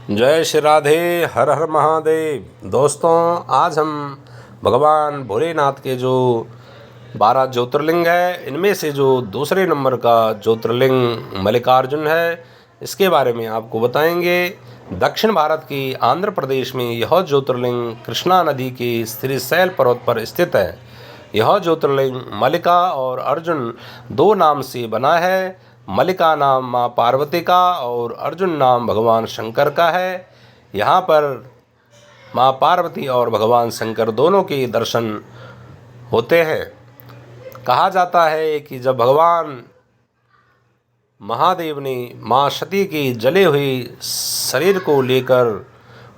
जय श्री राधे। हर हर महादेव। दोस्तों, आज हम भगवान भोलेनाथ के जो 12 ज्योतिर्लिंग है, इनमें से जो दूसरे नंबर का ज्योतिर्लिंग मल्लिकार्जुन है, इसके बारे में आपको बताएंगे। दक्षिण भारत की आंध्र प्रदेश में यह ज्योतिर्लिंग कृष्णा नदी के श्रीशैल पर्वत पर स्थित है। यह ज्योतिर्लिंग मल्लिका और अर्जुन दो नाम से बना है। मल्लिका नाम माँ पार्वती का और अर्जुन नाम भगवान शंकर का है। यहाँ पर माँ पार्वती और भगवान शंकर दोनों के दर्शन होते हैं। कहा जाता है कि जब भगवान महादेव ने माँ सती की जले हुई शरीर को लेकर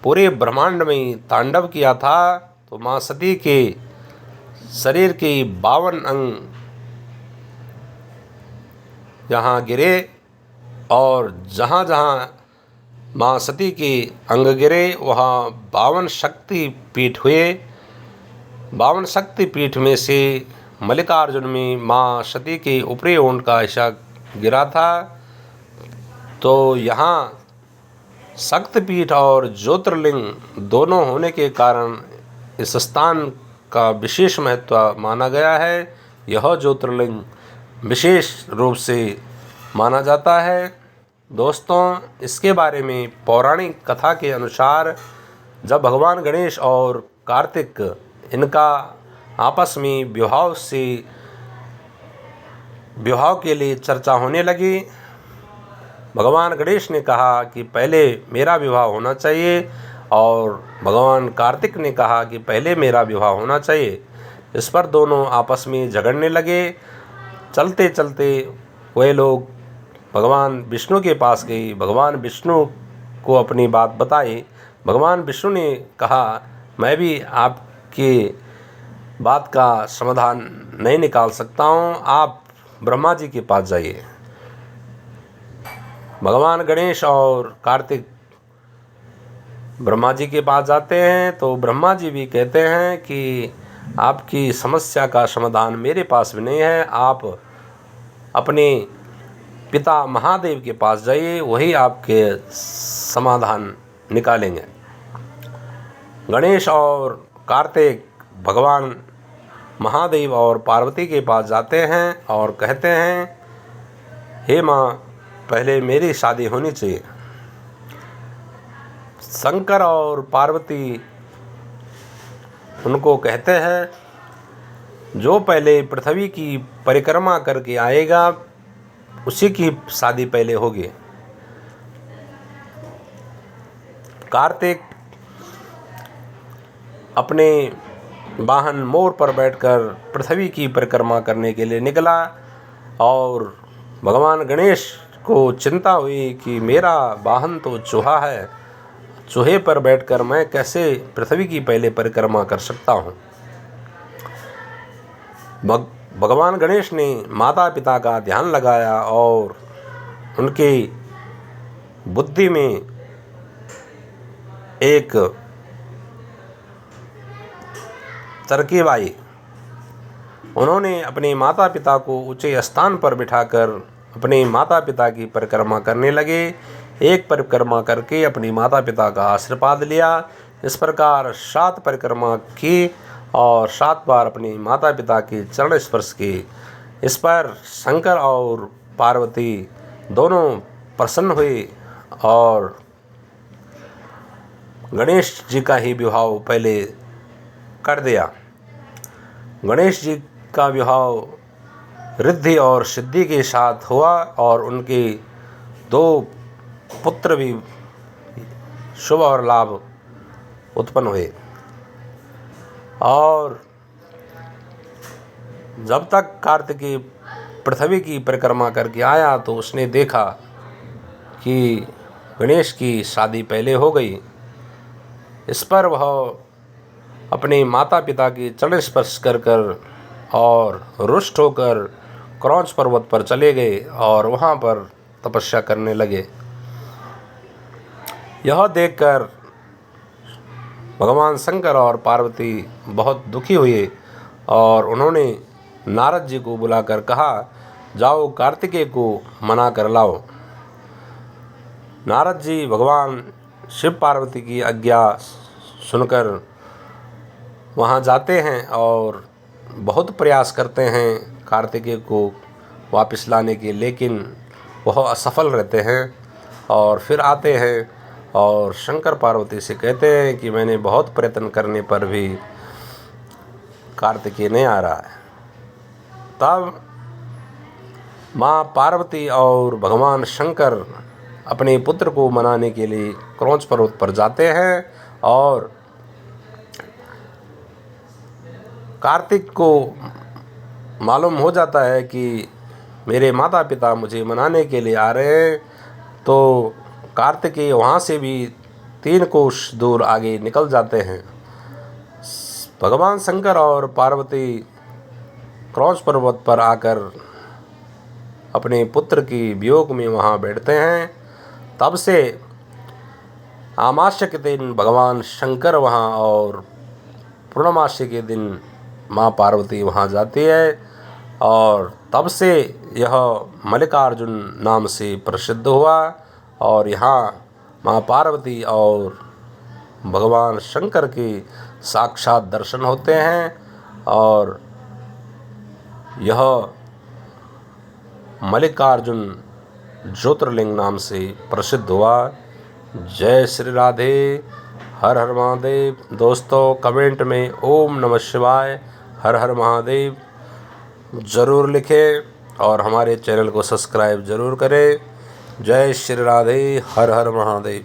पूरे ब्रह्मांड में तांडव किया था, तो माँ सती के शरीर के 52 अंग यहाँ गिरे और जहाँ जहाँ माँ सती के अंग गिरे वहाँ 52 शक्ति पीठ हुए। 52 शक्ति पीठ में से मल्लिकार्जुन में माँ सती के ऊपरी ओंठ का हिस्सा गिरा था। तो यहाँ शक्तिपीठ और ज्योतिर्लिंग दोनों होने के कारण इस स्थान का विशेष महत्व माना गया है। यह ज्योतिर्लिंग विशेष रूप से माना जाता है। दोस्तों, इसके बारे में पौराणिक कथा के अनुसार जब भगवान गणेश और कार्तिक इनका आपस में विवाह के लिए चर्चा होने लगी, भगवान गणेश ने कहा कि पहले मेरा विवाह होना चाहिए और भगवान कार्तिक ने कहा कि पहले मेरा विवाह होना चाहिए। इस पर दोनों आपस में झगड़ने लगे। चलते चलते वे लोग भगवान विष्णु के पास गए। भगवान विष्णु को अपनी बात बताई। भगवान विष्णु ने कहा, मैं भी आपके बात का समाधान नहीं निकाल सकता हूँ, आप ब्रह्मा जी के पास जाइए। भगवान गणेश और कार्तिक ब्रह्मा जी के पास जाते हैं तो ब्रह्मा जी भी कहते हैं कि आपकी समस्या का समाधान मेरे पास भी नहीं है, आप अपने पिता महादेव के पास जाइए, वही आपके समाधान निकालेंगे। गणेश और कार्तिक भगवान महादेव और पार्वती के पास जाते हैं और कहते हैं, हे माँ, पहले मेरी शादी होनी चाहिए। शंकर और पार्वती उनको कहते हैं, जो पहले पृथ्वी की परिक्रमा करके आएगा उसी की शादी पहले होगी। कार्तिक अपने वाहन मोर पर बैठकर पृथ्वी की परिक्रमा करने के लिए निकला और भगवान गणेश को चिंता हुई कि मेरा वाहन तो चूहा है, चूहे पर बैठकर मैं कैसे पृथ्वी की पहले परिक्रमा कर सकता हूँ। भगवान गणेश ने माता पिता का ध्यान लगाया और उनकी बुद्धि में एक तरकीब आई। उन्होंने अपने माता पिता को ऊंचे स्थान पर बिठाकर अपने माता पिता की परिक्रमा करने लगे। एक परिक्रमा करके अपने माता पिता का आशीर्वाद लिया। इस प्रकार 7 परिक्रमा की और 7 बार अपने माता पिता के चरण स्पर्श किए। इस पर शंकर और पार्वती दोनों प्रसन्न हुए और गणेश जी का ही विवाह पहले कर दिया। गणेश जी का विवाह रिद्धि और सिद्धि के साथ हुआ और उनके 2 पुत्र भी शुभ और लाभ उत्पन्न हुए। और जब तक कार्तिकेय पृथ्वी की परिक्रमा करके आया तो उसने देखा कि गणेश की शादी पहले हो गई। इस पर वह अपने माता पिता के चरण स्पर्श कर और रुष्ट होकर क्रौंच पर्वत पर चले गए और वहाँ पर तपस्या करने लगे। यह देखकर भगवान शंकर और पार्वती बहुत दुखी हुए और उन्होंने नारद जी को बुलाकर कहा, जाओ कार्तिकेय को मना कर लाओ। नारद जी भगवान शिव पार्वती की आज्ञा सुनकर वहाँ जाते हैं और बहुत प्रयास करते हैं कार्तिकेय को वापस लाने के, लेकिन वह असफल रहते हैं। और फिर आते हैं और शंकर पार्वती से कहते हैं कि मैंने बहुत प्रयत्न करने पर भी कार्तिकेय नहीं आ रहा है। तब माँ पार्वती और भगवान शंकर अपने पुत्र को मनाने के लिए क्रौंच पर्वत पर जाते हैं और कार्तिक को मालूम हो जाता है कि मेरे माता पिता मुझे मनाने के लिए आ रहे हैं। तो कार्तिकेय वहाँ से भी 3 कोस दूर आगे निकल जाते हैं। भगवान शंकर और पार्वती क्रौंच पर्वत पर आकर अपने पुत्र की वियोग में वहाँ बैठते हैं। तब से अमावस्या के दिन भगवान शंकर वहाँ और पूर्णमासी के दिन माँ पार्वती वहाँ जाती है और तब से यह मल्लिकार्जुन नाम से प्रसिद्ध हुआ। और यहाँ माँ पार्वती और भगवान शंकर के साक्षात दर्शन होते हैं और यह मल्लिकार्जुन ज्योतिर्लिंग नाम से प्रसिद्ध हुआ। जय श्री राधे, हर हर महादेव। दोस्तों कमेंट में ओम नमः शिवाय, हर हर महादेव ज़रूर लिखें और हमारे चैनल को सब्सक्राइब ज़रूर करें। जय श्री राधे, हर हर महादेव।